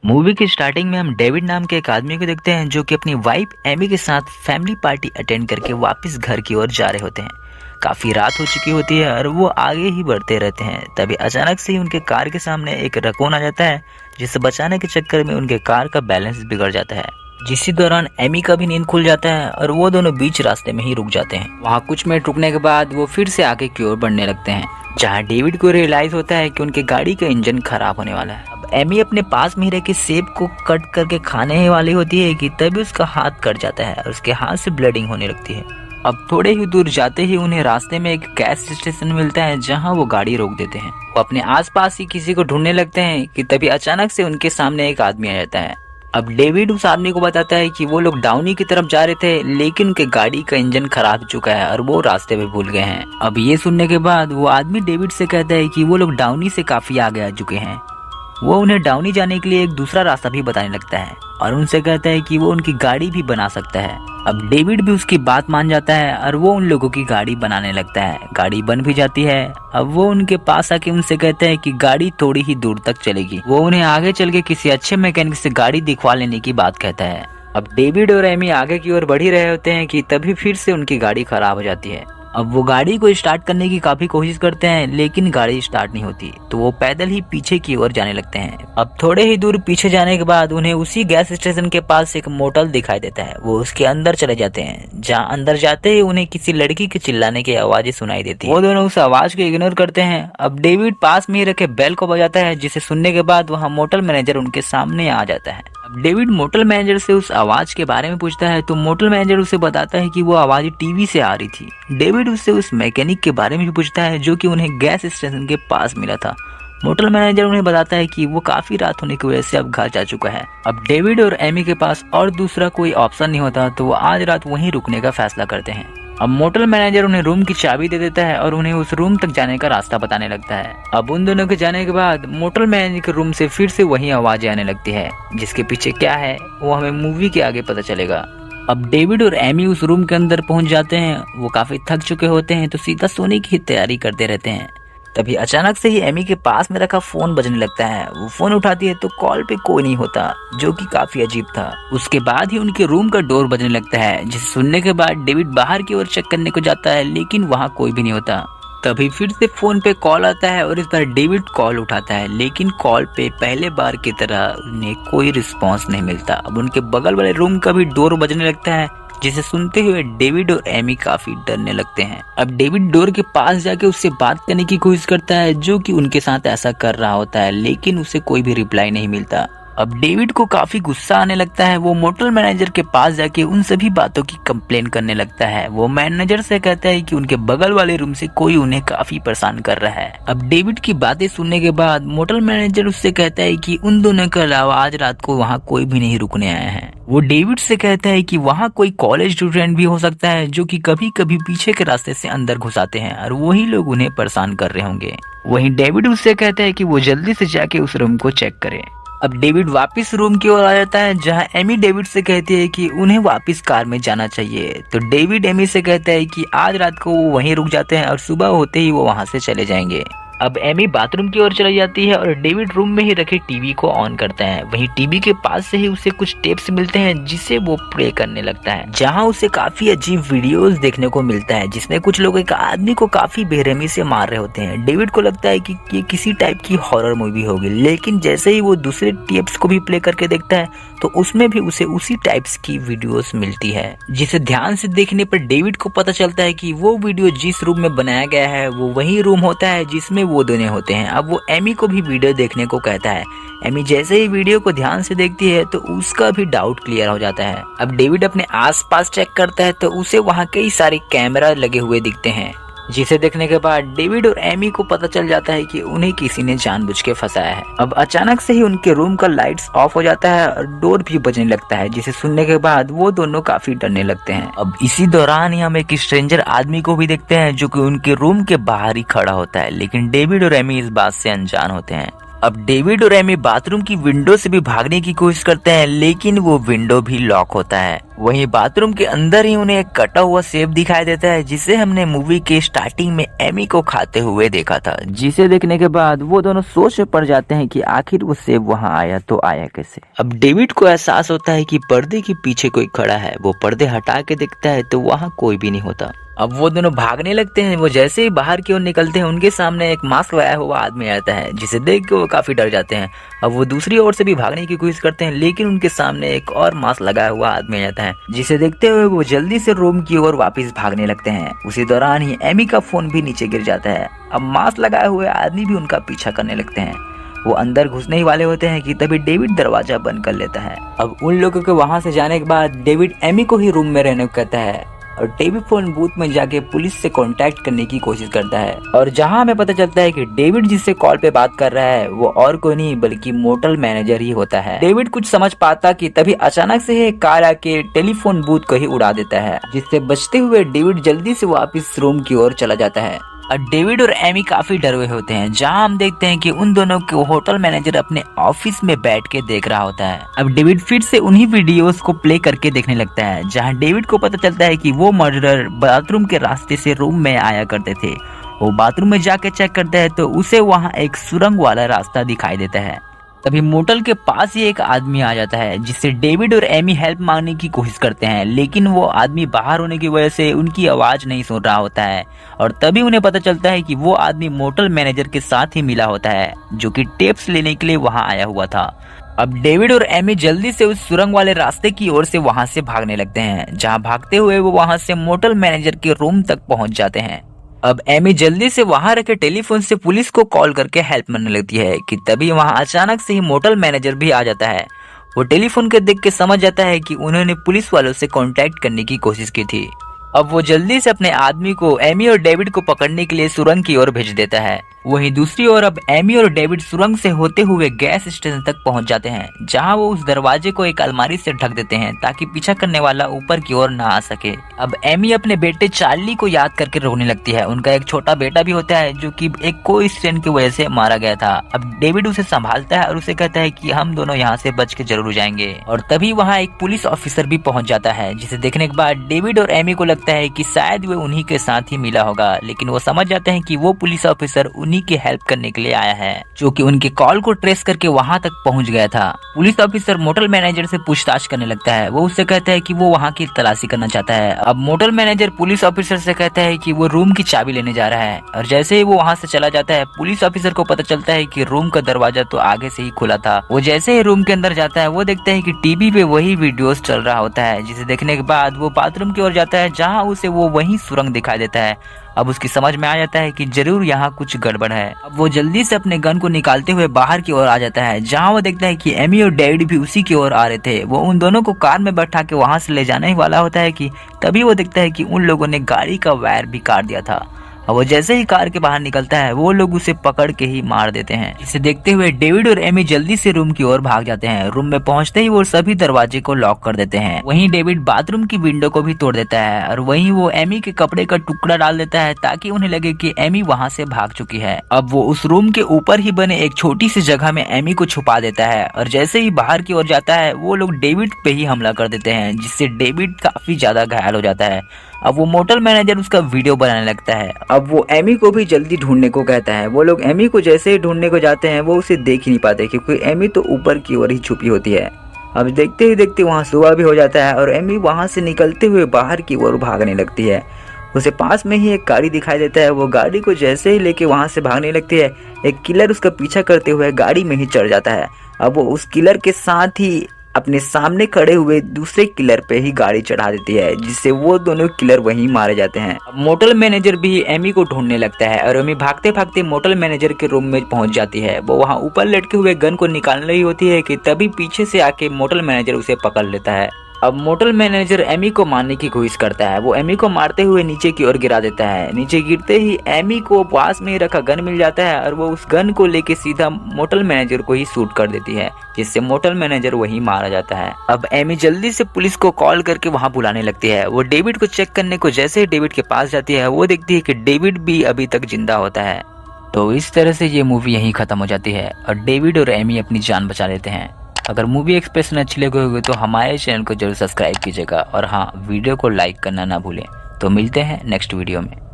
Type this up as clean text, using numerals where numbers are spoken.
Movie की starting में हम डेविड नाम के एक आदमी को देखते हैं जो कि अपनी वाइफ एमी के साथ फैमिली पार्टी अटेंड करके वापस घर की ओर जा रहे होते हैं। काफी रात हो चुकी होती है और वो आगे ही बढ़ते रहते हैं। तभी अचानक से ही उनके कार के सामने एक रकून आ जाता है, जिसे बचाने के चक्कर में उनके कार का बैलेंस बिगड़ जाता है। जिसी दौरान एमी का भी नींद खुल जाता है और वो दोनों बीच रास्ते में ही रुक जाते हैं। वहाँ कुछ मिनट रुकने के बाद वो फिर से आगे की ओर बढ़ने लगते हैं, जहाँ डेविड को रियलाइज होता है कि उनकी गाड़ी का इंजन खराब होने वाला है। अब एमी अपने पास में ही रह के सेब को कट करके खाने वाली होती है कि तभी उसका हाथ कट जाता है और उसके हाथ से ब्लीडिंग होने लगती है। अब थोड़े ही दूर जाते ही उन्हें रास्ते में एक गैस स्टेशन मिलता है, जहां वो गाड़ी रोक देते हैं। वो अपने आसपास ही किसी को ढूंढने लगते हैं कि तभी अचानक से उनके सामने एक आदमी आ जाता है। अब डेविड उस आदमी को बताता है कि वो लोग डाउनी की तरफ जा रहे थे, लेकिन उनके गाड़ी का इंजन खराब हो चुका है और वो रास्ते में भूल गए हैं। अब ये सुनने के बाद वो आदमी डेविड से कहता है कि वो लोग डाउनी से काफी आगे आ चुके हैं। वो उन्हें डाउनी जाने के लिए एक दूसरा रास्ता भी बताने लगता है और उनसे कहता है कि वो उनकी गाड़ी भी बना सकता है। अब डेविड भी उसकी बात मान जाता है और वो उन लोगों की गाड़ी बनाने लगता है। गाड़ी बन भी जाती है। अब वो उनके पास आके उनसे कहता है कि गाड़ी थोड़ी ही दूर तक चलेगी। वो उन्हें आगे चल के किसी अच्छे मैकेनिक से गाड़ी दिखवा लेने की बात कहता है। अब डेविड और एमी आगे की ओर बढ़ ही रहे होते हैं कि तभी फिर से उनकी गाड़ी खराब हो जाती है। अब वो गाड़ी को स्टार्ट करने की काफी कोशिश करते हैं, लेकिन गाड़ी स्टार्ट नहीं होती, तो वो पैदल ही पीछे की ओर जाने लगते हैं। अब थोड़े ही दूर पीछे जाने के बाद उन्हें उसी गैस स्टेशन के पास एक मोटल दिखाई देता है। वो उसके अंदर चले जाते हैं, जहाँ अंदर जाते ही उन्हें किसी लड़की के चिल्लाने की आवाजें सुनाई देती है। वो दोनों उस आवाज को इग्नोर करते हैं। अब डेविड पास में ही रखे बेल को बजाता है, जिसे सुनने के बाद वहाँ मोटल मैनेजर उनके सामने आ जाता है। डेविड मोटल मैनेजर से उस आवाज के बारे में पूछता है, तो मोटल मैनेजर उसे बताता है कि वो आवाज टीवी से आ रही थी। डेविड उससे उस मैकेनिक के बारे में भी पूछता है जो कि उन्हें गैस स्टेशन के पास मिला था। मोटल मैनेजर उन्हें बताता है कि वो काफी रात होने की वजह से अब घर जा चुका है। अब डेविड और एमी के पास और दूसरा कोई ऑप्शन नहीं होता, तो वो आज रात वहीं रुकने का फैसला करते हैं। अब मोटल मैनेजर उन्हें रूम की चाबी दे देता है और उन्हें उस रूम तक जाने का रास्ता बताने लगता है। अब उन दोनों के जाने के बाद मोटल मैनेजर के रूम से फिर से वही आवाजें आने लगती है, जिसके पीछे क्या है वो हमें मूवी के आगे पता चलेगा। अब डेविड और एमी उस रूम के अंदर पहुंच जाते हैं। वो काफी थक चुके होते हैं, तो सीधा सोने की तैयारी करते रहते हैं। तभी अचानक से ही एमी के पास में रखा फोन बजने लगता है। वो फोन उठाती है तो कॉल पे कोई नहीं होता, जो कि काफी अजीब था। उसके बाद ही उनके रूम का डोर बजने लगता है, जिसे सुनने के बाद डेविड बाहर की ओर चेक करने को जाता है, लेकिन वहाँ कोई भी नहीं होता। तभी फिर से फोन पे कॉल आता है और इस बार डेविड कॉल उठाता है, लेकिन कॉल पे पहले बार की तरह उन्हें कोई रिस्पॉन्स नहीं मिलता। अब उनके बगल वाले रूम का भी डोर बजने लगता है, जिसे सुनते हुए डेविड और एमी काफी डरने लगते हैं। अब डेविड डोर के पास जाके उससे बात करने की कोशिश करता है, जो कि उनके साथ ऐसा कर रहा होता है, लेकिन उसे कोई भी रिप्लाई नहीं मिलता। अब डेविड को काफी गुस्सा आने लगता है। वो मोटल मैनेजर के पास जाके उन सभी बातों की कंप्लेन करने लगता है। वो मैनेजर से कहता है कि उनके बगल वाले रूम से कोई उन्हें काफी परेशान कर रहा है। अब डेविड की बातें सुनने के बाद मोटल मैनेजर उससे कहता है कि उन दोनों के अलावा आज रात को वहाँ कोई भी नहीं रुकने आया है। वो डेविड से कहता है कि वहाँ कोई कॉलेज स्टूडेंट भी हो सकता है, जो कि कभी कभी पीछे के रास्ते से अंदर घुस आते हैं और वही लोग उन्हें परेशान कर रहे होंगे। वहीं डेविड उससे कहता है कि वो जल्दी से जाके उस रूम को चेक करे। अब डेविड वापस रूम की ओर आ जाता है, जहां एमी डेविड से कहती है कि उन्हें वापस कार में जाना चाहिए। तो डेविड एमी से कहता है कि आज रात को वो वहीं रुक जाते हैं और सुबह होते ही वो वहां से चले जाएंगे। अब एमी बाथरूम की ओर चली जाती है और डेविड रूम में ही रखे टीवी को ऑन करता है। वहीं टीवी के पास से ही उसे कुछ टेप्स मिलते हैं, जिसे वो प्ले करने लगता है, जहां उसे काफी अजीब वीडियोस देखने को मिलता है, जिसमें कुछ लोग एक आदमी को काफी बेरहमी से मार रहे होते हैं। डेविड को लगता है कि ये किसी टाइप की हॉरर मूवी होगी, लेकिन जैसे ही वो दूसरे टेप्स को भी प्ले करके देखता है, तो उसमें भी उसे उसी टाइप्स की वीडियोस मिलती है, जिसे ध्यान से देखने पर डेविड को पता चलता है कि वो वीडियो जिस रूम में बनाया गया है वो वही रूम होता है जिसमें वो दोनों होते हैं। अब वो एमी को भी वीडियो देखने को कहता है। एमी जैसे ही वीडियो को ध्यान से देखती है तो उसका भी डाउट क्लियर हो जाता है। अब डेविड अपने आसपास चेक करता है तो उसे वहाँ कई सारे कैमरा लगे हुए दिखते हैं, जिसे देखने के बाद डेविड और एमी को पता चल जाता है कि उन्हें किसी ने जानबूझ के फंसाया है। अब अचानक से ही उनके रूम का लाइट्स ऑफ हो जाता है और डोर भी बजने लगता है, जिसे सुनने के बाद वो दोनों काफी डरने लगते हैं। अब इसी दौरान ही हम एक स्ट्रेंजर आदमी को भी देखते हैं, जो कि उनके रूम के बाहर ही खड़ा होता है, लेकिन डेविड और एमी इस बात से अनजान होते हैं। अब डेविड और एमी बाथरूम की विंडो से भी भागने की कोशिश करते हैं, लेकिन वो विंडो भी लॉक होता है। वहीं बाथरूम के अंदर ही उन्हें एक कटा हुआ सेब दिखाई देता है, जिसे हमने मूवी के स्टार्टिंग में एमी को खाते हुए देखा था, जिसे देखने के बाद वो दोनों सोच में पड़ जाते हैं कि आखिर वो सेब वहाँ आया तो आया कैसे। अब डेविड को एहसास होता है कि पर्दे के पीछे कोई खड़ा है। वो पर्दे हटा के देखता है तो वहाँ कोई भी नहीं होता। अब वो दोनों भागने लगते हैं। वो जैसे ही बाहर की ओर निकलते हैं, उनके सामने एक मास्क लगाया हुआ आदमी आता है, जिसे देख के वो काफी डर जाते हैं। अब वो दूसरी ओर से भी भागने की कोशिश करते हैं, लेकिन उनके सामने एक और मास्क लगाया हुआ आदमी आता है, जिसे देखते हुए वो जल्दी से रूम की ओर वापस भागने लगते हैं। उसी दौरान ही एमी का फोन भी नीचे गिर जाता है। अब मास्क लगाए हुए आदमी भी उनका पीछा करने लगते हैं। वो अंदर घुसने ही वाले होते हैं कि तभी डेविड दरवाजा बंद कर लेता है। अब उन लोगों के वहां से जाने के बाद डेविड एमी को ही रूम में रहने को कहता है और डेविड फोन बूथ में जाके पुलिस से कांटेक्ट करने की कोशिश करता है। और जहां हमें पता चलता है कि डेविड जिससे कॉल पे बात कर रहा है वो और कोई नहीं बल्कि मोटल मैनेजर ही होता है। डेविड कुछ समझ पाता कि तभी अचानक से एक कार आके टेलीफोन बूथ को ही उड़ा देता है, जिससे बचते हुए डेविड जल्दी से वापस रूम की ओर चला जाता है। और डेविड और एमी काफी डरे हुए होते हैं, जहां हम देखते हैं कि उन दोनों को होटल मैनेजर अपने ऑफिस में बैठ के देख रहा होता है। अब डेविड फिर से उन्हीं वीडियोस को प्ले करके देखने लगता है, जहां डेविड को पता चलता है कि वो मर्डरर बाथरूम के रास्ते से रूम में आया करते थे। वो बाथरूम में जाके चेक करता है तो उसे वहाँ एक सुरंग वाला रास्ता दिखाई देता है। तभी मोटल के पास ही एक आदमी आ जाता है, जिससे डेविड और एमी हेल्प मांगने की कोशिश करते हैं, लेकिन वो आदमी बाहर होने की वजह से उनकी आवाज नहीं सुन रहा होता है। और तभी उन्हें पता चलता है कि वो आदमी मोटल मैनेजर के साथ ही मिला होता है, जो कि टेप्स लेने के लिए वहां आया हुआ था। अब डेविड और एमी जल्दी से उस सुरंग वाले रास्ते की ओर से वहां से भागने लगते हैं, जहां भागते हुए वो वहां से मोटल मैनेजर के रूम तक पहुंच जाते हैं। अब एमी जल्दी से वहां रखे टेलीफोन से पुलिस को कॉल करके हेल्प मांगने लगती है कि तभी वहां अचानक से ही मोटल मैनेजर भी आ जाता है। वो टेलीफोन के देख के समझ जाता है कि उन्होंने पुलिस वालों से कांटेक्ट करने की कोशिश की थी। अब वो जल्दी से अपने आदमी को एमी और डेविड को पकड़ने के लिए सुरंग की ओर भेज देता है। वहीं दूसरी ओर अब एमी और डेविड सुरंग से होते हुए गैस स्टेशन तक पहुंच जाते हैं, जहां वो उस दरवाजे को एक अलमारी से ढक देते हैं ताकि पीछा करने वाला ऊपर की ओर ना आ सके। अब एमी अपने बेटे चार्ली को याद करके रोने लगती है। उनका एक छोटा बेटा भी होता है, जो कि एक को इंसिडेंट की वजह से मारा गया था। अब डेविड उसे संभालता है और उसे कहता है कि हम दोनों यहाँ से बच के जरूर जाएंगे। और तभी वहाँ एक पुलिस ऑफिसर भी पहुंच जाता है, जिसे देखने के बाद डेविड और एमी को लगता है कि शायद वो उन्हीं के साथ ही मिला होगा, लेकिन वो समझ जाते हैं कि वो पुलिस ऑफिसर उन्हीं की हेल्प करने के लिए आया है, जो कि उनके कॉल को ट्रेस करके वहां तक पहुंच गया था। पुलिस ऑफिसर मोटल मैनेजर से पूछताछ करने लगता है। वो उससे कहता है कि वो वहां की तलाशी करना चाहता है। अब मोटल मैनेजर पुलिस ऑफिसर से कहता है कि वो रूम की चाबी लेने जा रहा है, और जैसे ही वो वहां से चला जाता है, पुलिस ऑफिसर को पता चलता है कि रूम का दरवाजा तो आगे से ही खुला था। वो जैसे ही रूम के अंदर जाता है, वो देखता है कि टीवी पे वही वीडियोस चल रहा होता है, जिसे देखने के बाद वो बाथरूम की ओर जाता है, जहाँ उसे वो वही सुरंग दिखाई देता है। अब उसकी समझ में आ जाता है कि जरूर यहाँ कुछ गड़बड़ है। अब वो जल्दी से अपने गन को निकालते हुए बाहर की ओर आ जाता है, जहाँ वो देखता है कि एमी और डेविड भी उसी की ओर आ रहे थे। वो उन दोनों को कार में बैठा के वहां से ले जाने ही वाला होता है कि तभी वो देखता है कि उन लोगों ने गाड़ी का वायर भी काट दिया था। और वो जैसे ही कार के बाहर निकलता है, वो लोग उसे पकड़ के ही मार देते हैं। इसे देखते हुए डेविड और एमी जल्दी से रूम की ओर भाग जाते हैं। रूम में पहुंचते ही वो सभी दरवाजे को लॉक कर देते हैं। वहीं डेविड बाथरूम की विंडो को भी तोड़ देता है, और वहीं वो एमी के कपड़े का टुकड़ा डाल देता है ताकि उन्हें लगे कि एमी वहां से भाग चुकी है। अब वो उस रूम के ऊपर ही बने एक छोटी सी जगह में एमी को छुपा देता है, और जैसे ही बाहर की ओर जाता है, वो लोग डेविड पे ही हमला कर देते हैं, जिससे डेविड काफी ज्यादा घायल हो जाता है। अब वो मोटल मैनेजर उसका वीडियो बनाने लगता है। अब वो एमी को भी जल्दी ढूंढने को कहता है। वो लोग एमी को जैसे ही ढूंढने को जाते हैं, वो उसे देख ही नहीं पाते, क्योंकि एमी तो ऊपर की ओर ही छुपी होती है। अब देखते ही देखते वहाँ सुबह भी हो जाता है, और एमी वहाँ से निकलते हुए बाहर की ओर भागने लगती है। उसे पास में ही एक गाड़ी दिखाई देता है। वो गाड़ी को जैसे ही लेके वहाँ से भागने लगती है, एक किलर उसका पीछा करते हुए गाड़ी में ही चढ़ जाता है। अब वो उस किलर के साथ ही अपने सामने खड़े हुए दूसरे किलर पे ही गाड़ी चढ़ा देती है, जिससे वो दोनों किलर वहीं मारे जाते हैं। मोटल मैनेजर भी एमी को ढूंढने लगता है, और एमी भागते भागते मोटल मैनेजर के रूम में पहुंच जाती है। वो वहां ऊपर लटके हुए गन को निकाल रही होती है कि तभी पीछे से आके मोटल मैनेजर उसे पकड़ लेता है। अब मोटल मैनेजर एमी को मारने की कोशिश करता है। वो एमी को मारते हुए नीचे की ओर गिरा देता है। नीचे गिरते ही एमी को पास में रखा गन मिल जाता है, और वो उस गन को लेके सीधा मोटल मैनेजर को ही शूट कर देती है, जिससे मोटल मैनेजर वहीं मारा जाता है। अब एमी जल्दी से पुलिस को कॉल करके वहां बुलाने लगती है। वो डेविड को चेक करने को जैसे ही डेविड के पास जाती है, वो देखती है कि डेविड भी अभी तक जिंदा होता है। तो इस तरह से ये मूवी यहीं ख़त्म हो जाती है और डेविड और एमी अपनी जान बचा लेते हैं। अगर मूवी एक्सप्रेशन अच्छी लगी होगी तो हमारे चैनल को जरूर सब्सक्राइब कीजिएगा और हाँ, वीडियो को लाइक करना ना भूलें। तो मिलते हैं नेक्स्ट वीडियो में।